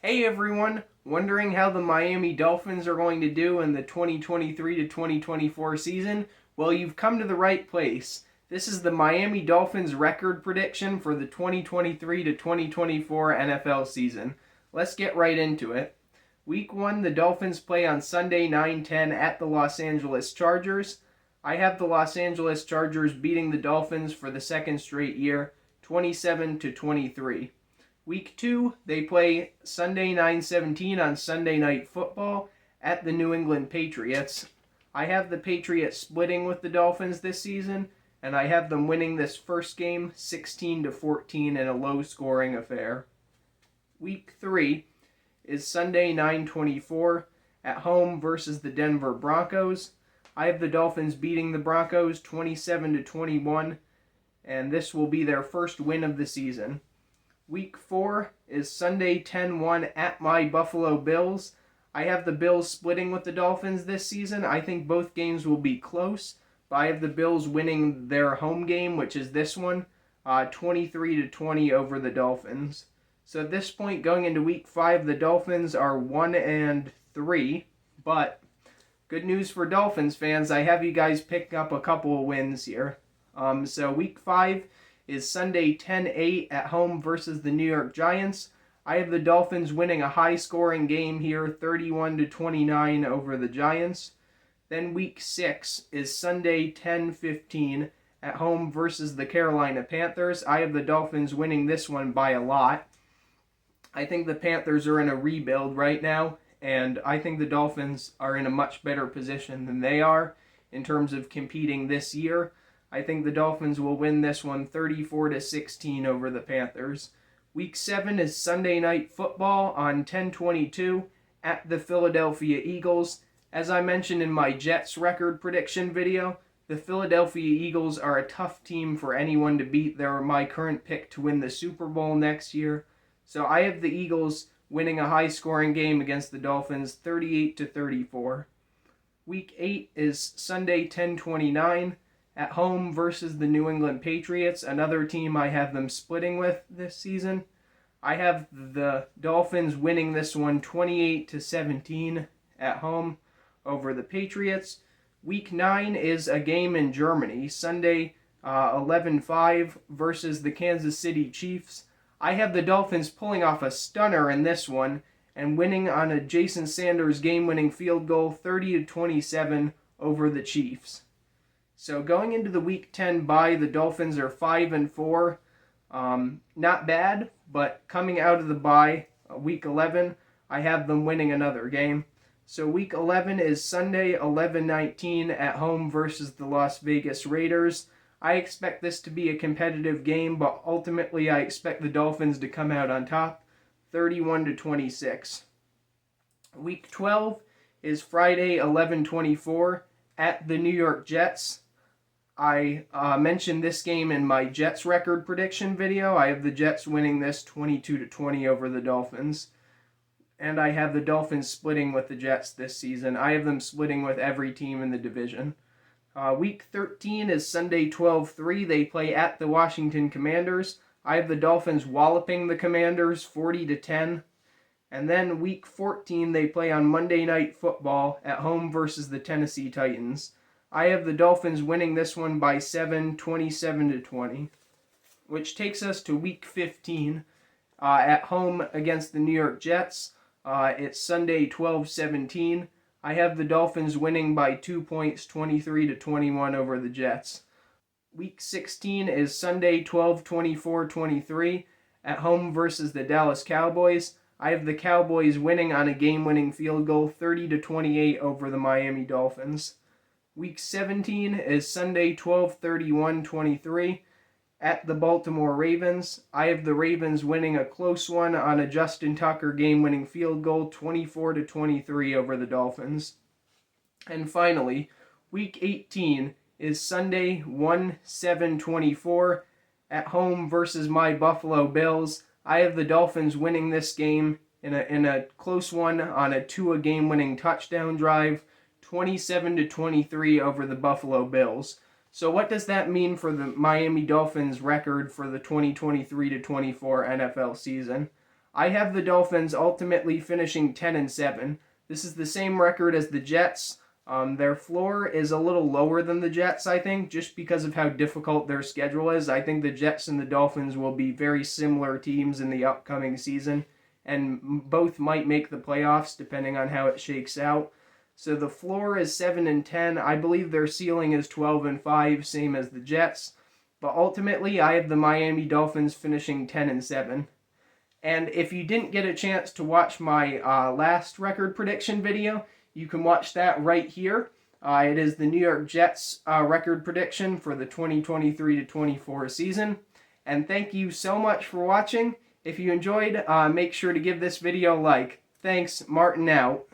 Hey everyone, wondering how the Miami Dolphins are going to do in the 2023 to 2024 season? Well, you've come to the right place. This is the Miami Dolphins record prediction for the 2023 to 2024 NFL season. Let's get right into it. Week 1, the Dolphins play on Sunday 9/10 at the Los Angeles Chargers. I have the Los Angeles Chargers beating the Dolphins for the second straight year, 27 to 23. Week 2, they play Sunday 9/17 on Sunday Night Football at the New England Patriots. I have the Patriots splitting with the Dolphins this season, and I have them winning this first game 16 to 14 in a low-scoring affair. Week 3 is Sunday 9/24 at home versus the Denver Broncos. I have the Dolphins beating the Broncos 27 to 21, and this will be their first win of the season. Week 4 is Sunday 10-1 at my Buffalo Bills. I have the Bills splitting with the Dolphins this season. I think both games will be close, but I have the Bills winning their home game, which is this one, 23 to 20 over the Dolphins. So at this point, going into Week 5, the Dolphins are 1-3, but good news for Dolphins fans, I have you guys pick up a couple of wins here. So Week 5 is Sunday 10-8 at home versus the New York Giants. I have the Dolphins winning a high-scoring game here, 31 to 29 over the Giants. Then Week 6 is Sunday 10-15 at home versus the Carolina Panthers. I have the Dolphins winning this one by a lot. I think the Panthers are in a rebuild right now, and I think the Dolphins are in a much better position than they are in terms of competing this year. I think the Dolphins will win this one 34 to 16 over the Panthers. Week 7 is Sunday Night Football on 10/22 at the Philadelphia Eagles. As I mentioned in my Jets record prediction video, the Philadelphia Eagles are a tough team for anyone to beat. They're my current pick to win the Super Bowl next year. So I have the Eagles winning a high-scoring game against the Dolphins 38 to 34. Week 8 is Sunday 10/29 at home versus the New England Patriots, another team I have them splitting with this season. I have the Dolphins winning this one 28 to 17 at home over the Patriots. Week 9 is a game in Germany, Sunday 11-5 versus the Kansas City Chiefs. I have the Dolphins pulling off a stunner in this one and winning on a Jason Sanders game-winning field goal 30 to 27 over the Chiefs. So going into the Week 10 bye, the Dolphins are 5-4. Not bad, but coming out of the bye, Week 11, I have them winning another game. So Week 11 is Sunday 11/19 at home versus the Las Vegas Raiders. I expect this to be a competitive game, but ultimately I expect the Dolphins to come out on top, 31 to 26. Week 12 is Friday 11/24 at the New York Jets. I mentioned this game in my Jets record prediction video. I have the Jets winning this 22 to 20 over the Dolphins. And I have the Dolphins splitting with the Jets this season. I have them splitting with every team in the division. Week 13 is Sunday 12-3. They play at the Washington Commanders. I have the Dolphins walloping the Commanders 40 to 10. And then Week 14, they play on Monday Night Football at home versus the Tennessee Titans. I have the Dolphins winning this one by 7, 27 to 20, which takes us to Week 15 at home against the New York Jets. It's Sunday 12-17. I have the Dolphins winning by 2 points, 23 to 21 over the Jets. Week 16 is Sunday 12-24-23 at home versus the Dallas Cowboys. I have the Cowboys winning on a game-winning field goal 30 to 28 over the Miami Dolphins. Week 17 is Sunday 12/31/23 at the Baltimore Ravens. I have the Ravens winning a close one on a Justin Tucker game-winning field goal 24 to 23 over the Dolphins. And finally, Week 18 is Sunday 1/7/24 at home versus my Buffalo Bills. I have the Dolphins winning this game in a close one on a Tua game-winning touchdown drive, 27 to 23 over the Buffalo Bills. So what does that mean for the Miami Dolphins record for the 2023 to 24 NFL season? I have the Dolphins ultimately finishing 10-7. This is the same record as the Jets. Their floor is a little lower than the Jets, I think, just because of how difficult their schedule is. I think the Jets and the Dolphins will be very similar teams in the upcoming season, and both might make the playoffs depending on how it shakes out. So the floor is 7-10. I believe their ceiling is 12-5, same as the Jets. But ultimately, I have the Miami Dolphins finishing 10-7. And if you didn't get a chance to watch my last record prediction video, you can watch that right here. It is the New York Jets record prediction for the 2023-24 season. And thank you so much for watching. If you enjoyed, make sure to give this video a like. Thanks, Martin out.